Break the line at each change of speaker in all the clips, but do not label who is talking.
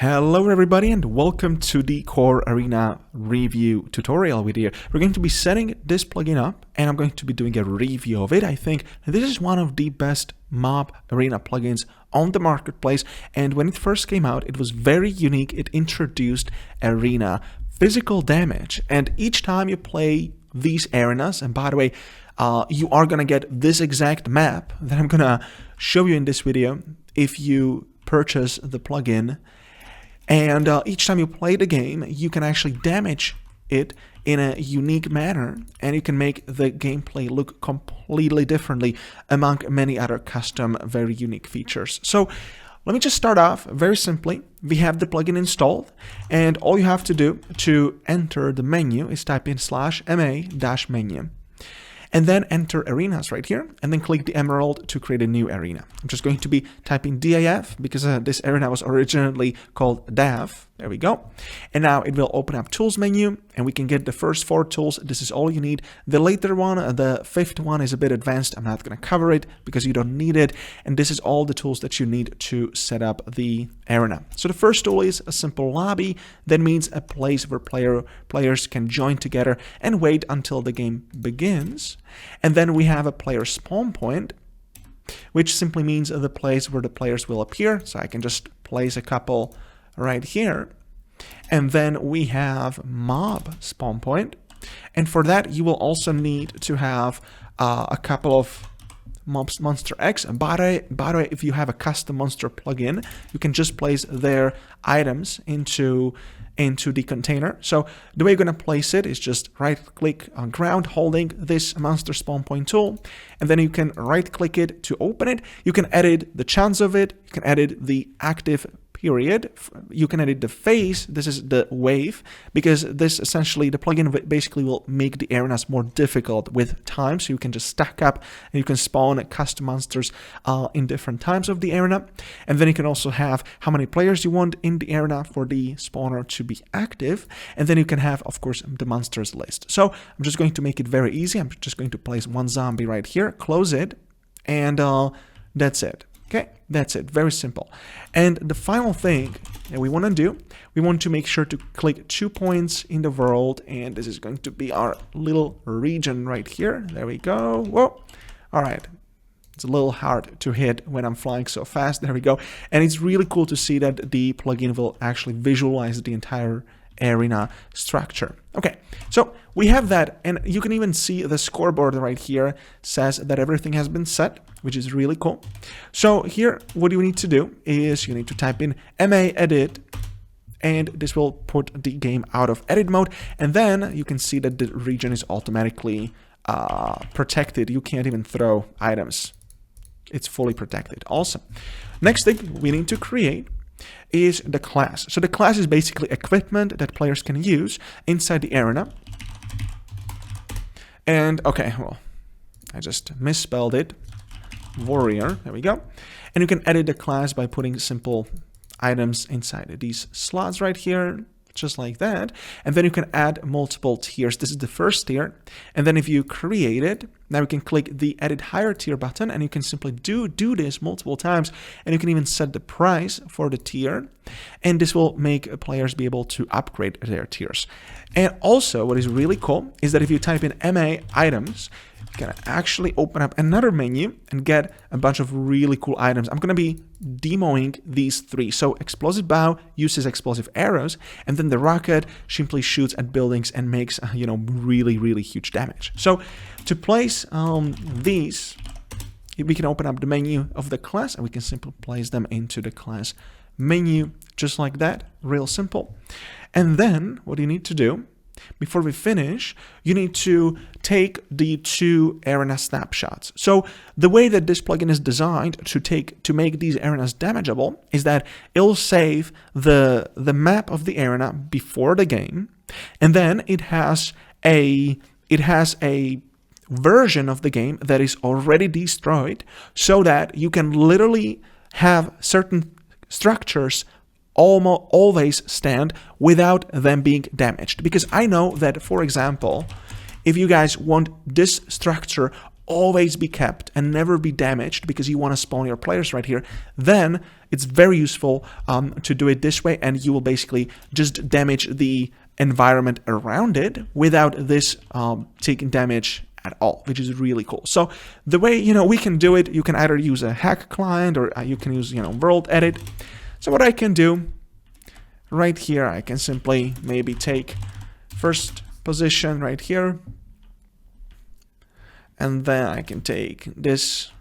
Hello everybody and welcome to the CoreArena review tutorial video. We're going to be setting this plugin up and I'm going to be doing a review of it. I think this is one of the best mob arena plugins on the marketplace, and when it first came out it was very unique. It introduced arena physical damage, and each time you play these arenas, and by the way you are gonna get this exact map that I'm gonna show you in this video if you purchase the plugin. And each time you play the game, you can actually damage it in a unique manner, and you can make the gameplay look completely differently among many other custom, very unique features. So let me just start off very simply. We have the plugin installed, and all you have to do to enter the menu is type in /ma-menu. And then enter arenas right here, and then click the emerald to create a new arena. I'm just going to be typing DAF because this arena was originally called DAF. There we go. And now it will open up tools menu, and we can get the first 4 tools. This is all you need. The later one, the 5th one, is a bit advanced. I'm not going to cover it because you don't need it. And this is all the tools that you need to set up the arena. So the first tool is a simple lobby. That means a place where players can join together and wait until the game begins. And then we have a player spawn point, which simply means the place where the players will appear. So I can just place a couple right here. And then we have mob spawn point. And for that, you will also need to have a couple of monster X. And by the way, if you have a custom monster plugin, you can just place their items into the container. So the way you're going to place it is just right click on ground holding this monster spawn point tool, and then you can right click it to open it. You can edit the chance of it, you can edit the active period, you can edit the phase. This is the wave, because this essentially, the plugin basically will make the arenas more difficult with time, so you can just stack up and you can spawn custom monsters in different times of the arena. And then you can also have how many players you want in the arena for the spawner to be active, and then you can have, of course, the monsters list. So I'm just going to make it very easy. I'm just going to place one zombie right here, close it, and that's it. Okay, that's it. Very simple. And the final thing that we want to do, we want to make sure to click 2 points in the world, and this is going to be our little region right here. There we go. Whoa. All right. It's a little hard to hit when I'm flying so fast. There we go. And it's really cool to see that the plugin will actually visualize the entire arena structure. Okay, so we have that, and you can even see the scoreboard right here says that everything has been set, which is really cool. So here, what you need to do is you need to type in MA edit, and this will put the game out of edit mode, and then you can see that the region is automatically protected. You can't even throw items. It's fully protected. Awesome. Next thing we need to create is the class. So the class is basically equipment that players can use inside the arena. And okay, well, I just misspelled it. Warrior, there we go. And you can edit the class by putting simple items inside these slots right here, just like that. And then you can add multiple tiers. This is the first tier. And then if you create it, now you can click the edit higher tier button, and you can simply do this multiple times, and you can even set the price for the tier, and this will make players be able to upgrade their tiers. And also what is really cool is that if you type in MA items, you can actually open up another menu and get a bunch of really cool items. I'm going to be demoing these 3. So explosive bow uses explosive arrows, and then the rocket simply shoots at buildings and makes really huge damage. So to place these, we can open up the menu of the class, and we can simply place them into the class menu just like that. Real simple. And then what you need to do before we finish, you need to take the 2 arena snapshots. So the way that this plugin is designed to make these arenas damageable is that it'll save the map of the arena before the game, and then it has a version of the game that is already destroyed, so that you can literally have certain structures always stand without them being damaged. Because I know that, for example, if you guys want this structure always be kept and never be damaged because you want to spawn your players right here, then it's very useful to do it this way, and you will basically just damage the environment around it without this taking damage at all, which is really cool. So the way, we can do it, you can either use a hack client or you can use, world edit. So what I can do right here, I can simply maybe take first position right here, and then I can take this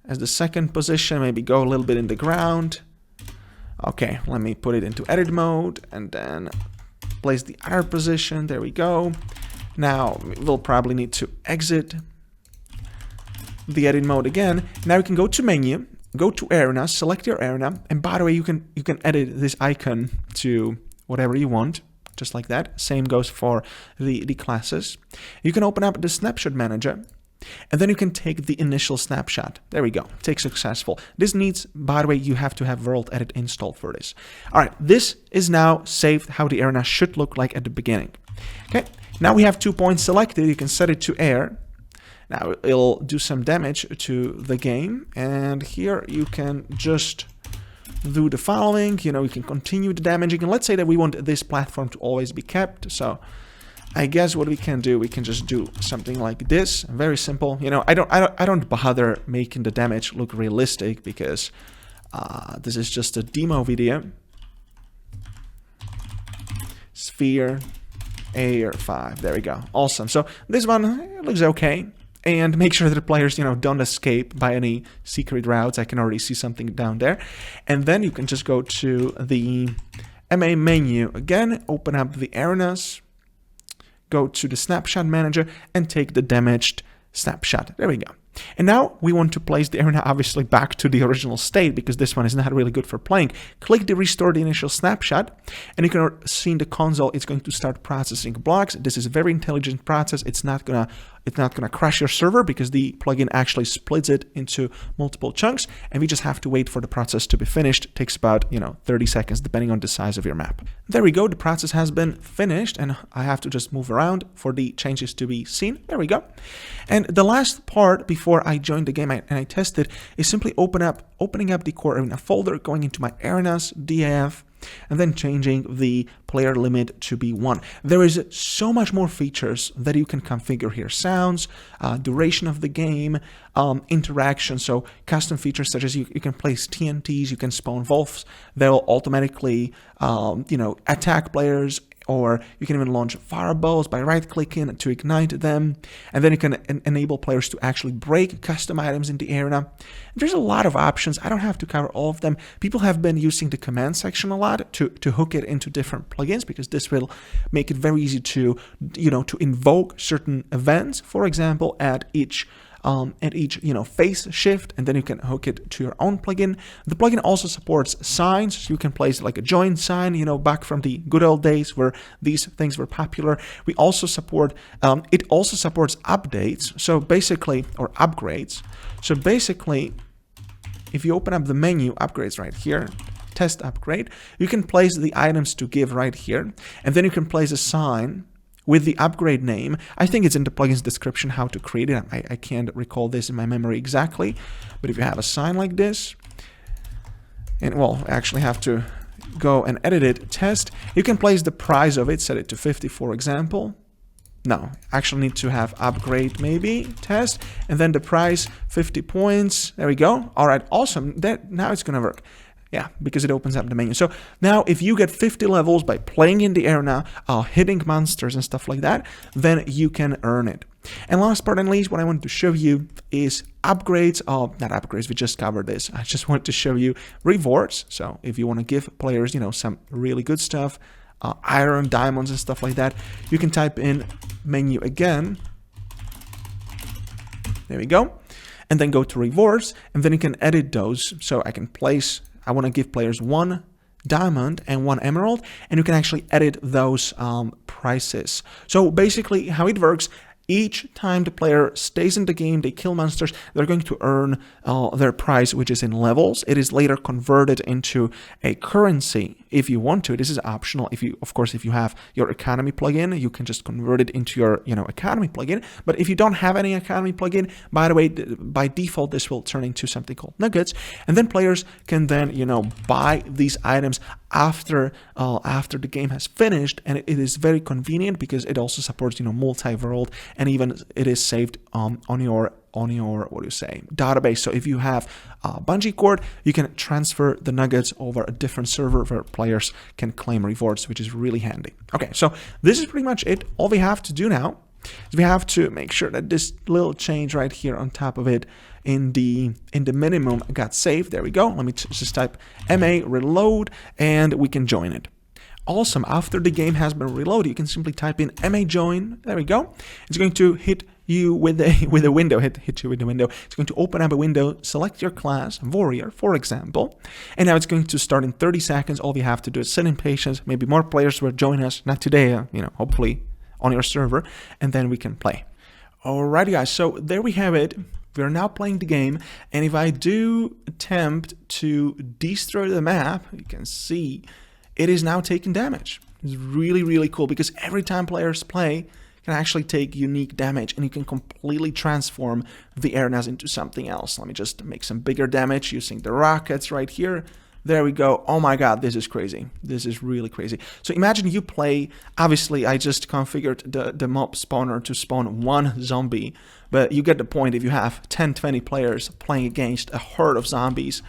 as the second position, maybe go a little bit in the ground. Okay, let me put it into edit mode and then place the other position. There we go. Now we'll probably need to exit the edit mode again. Now you can go to menu, go to arena, select your arena, and by the way, you can edit this icon to whatever you want, just like that. Same goes for the classes. You can open up the snapshot manager, and then you can take the initial snapshot. There we go. Take successful. This needs, by the way, you have to have World Edit installed for this. All right, this is now saved how the arena should look like at the beginning. Okay, now we have 2 points selected. You can set it to air. Now it'll do some damage to the game, and here you can just do the following. You can continue the damaging, and let's say that we want this platform to always be kept. So I guess what we can do, we can just do something like this. Very simple. I don't bother making the damage look realistic because this is just a demo video. Sphere, Air 5. There we go. Awesome. So this one looks okay. And make sure that the players, don't escape by any secret routes. I can already see something down there. And then you can just go to the MA menu again, open up the arenas, go to the snapshot manager, and take the damaged snapshot. There we go. And now we want to place the arena obviously back to the original state because this one is not really good for playing. Click the restore the initial snapshot, and you can see in the console it's going to start processing blocks. This is a very intelligent process. It's not gonna crash your server because the plugin actually splits it into multiple chunks, and we just have to wait for the process to be finished. It takes about 30 seconds depending on the size of your map. There we go. The process has been finished, and I have to just move around for the changes to be seen. There we go. And the last part before I joined the game and I tested is simply opening up the CoreArena folder, going into my arenas, DAF, and then changing the player limit to be 1. There is so much more features that you can configure here. Sounds, duration of the game, interaction, so custom features such as you can place TNTs, you can spawn wolves that will automatically attack players, or you can even launch fireballs by right-clicking to ignite them, and then you can enable players to actually break custom items in the arena. There's a lot of options. I don't have to cover all of them. People have been using the command section a lot to hook it into different plugins because this will make it very easy to invoke certain events, for example, at each phase shift, and then you can hook it to your own plugin. The plugin also supports signs, so you can place like a join sign, back from the good old days where these things were popular. We also support, it also supports updates, so basically, or upgrades. So basically, if you open up the menu, upgrades right here, test upgrade, you can place the items to give right here, and then you can place a sign with the upgrade name. I think it's in the plugin's description how to create it. I can't recall this in my memory exactly, but if you have a sign like this, and well, I actually have to go and edit it, test, you can place the price of it, set it to 50, for example. No, actually need to have upgrade maybe, test, and then the price, 50 points. There we go. All right, awesome. Now it's gonna work. Yeah, because it opens up the menu. So now if you get 50 levels by playing in the arena, hitting monsters and stuff like that, then you can earn it. And last but not least, what I wanted to show you is upgrades. Not upgrades, we just covered this. I just wanted to show you rewards. So if you want to give players, some really good stuff, iron, diamonds and stuff like that, you can type in menu again. There we go. And then go to rewards, and then you can edit those. So I want to give players 1 diamond and 1 emerald, and you can actually edit those prices. So basically how it works, each time the player stays in the game, they kill monsters, they're going to earn their price, which is in levels. It is later converted into a currency if you want to. This is optional. Of course, if you have your economy plugin, you can just convert it into your, economy plugin. But if you don't have any economy plugin, by the way, by default, this will turn into something called nuggets. And then players can then, buy these items after the game has finished, and it is very convenient because it also supports, multi-world, and even it is saved on your database. So if you have BungeeCord, you can transfer the nuggets over a different server where players can claim rewards, which is really handy. Okay, so this is pretty much it. All we have to do now is we have to make sure that this little change right here on top of it in the minimum got saved. There we go. Let me just type MA reload and we can join it. Awesome. After the game has been reloaded, you can simply type in MA join. There we go. It's going to hit you with a window. Hit you with the window. It's going to open up a window. Select your class, warrior, for example, and now it's going to start in 30 seconds. All you have to do is sit in patience. Maybe more players will join us. Not today, hopefully on your server, and then we can play. Alrighty, guys. So there we have it. We're now playing the game, and if I do attempt to destroy the map, you can see it is now taking damage. It's really, really cool because every time players play, can actually take unique damage, and you can completely transform the arenas into something else. Let me just make some bigger damage using the rockets right here. There we go. Oh my god, this is crazy. This is really crazy. So imagine you play, obviously I just configured the mob spawner to spawn one zombie, but you get the point. If you have 10-20 players playing against a horde of zombies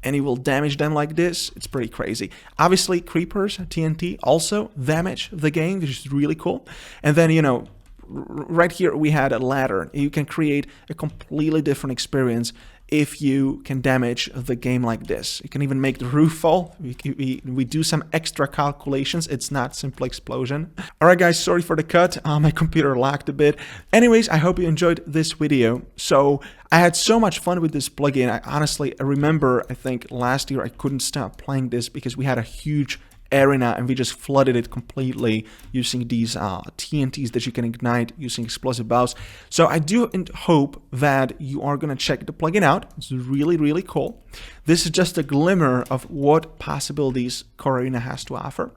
and you will damage them like this, it's pretty crazy. Obviously creepers, TNT also damage the game, which is really cool. And then, right here we had a ladder. You can create a completely different experience if you can damage the game like this. You can even make the roof fall. We do some extra calculations. It's not simple explosion. Alright guys, sorry for the cut. My computer lagged a bit. Anyways, I hope you enjoyed this video. So I had so much fun with this plugin. I remember, I think last year I couldn't stop playing this because we had a huge arena and we just flooded it completely using these TNTs that you can ignite using explosive bows. So I do hope that you are going to check the plugin out. It's really, really cool. This is just a glimmer of what possibilities CoreArena has to offer.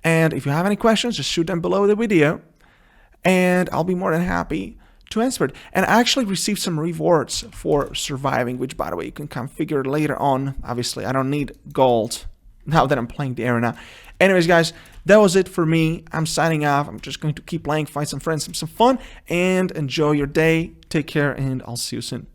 And if you have any questions, just shoot them below the video and I'll be more than happy to answer it. And I actually received some rewards for surviving, which by the way you can configure later on. Obviously I don't need gold now that I'm playing the arena. Anyways, guys, that was it for me. I'm signing off. I'm just going to keep playing, find some friends, have some fun, and enjoy your day. Take care, and I'll see you soon.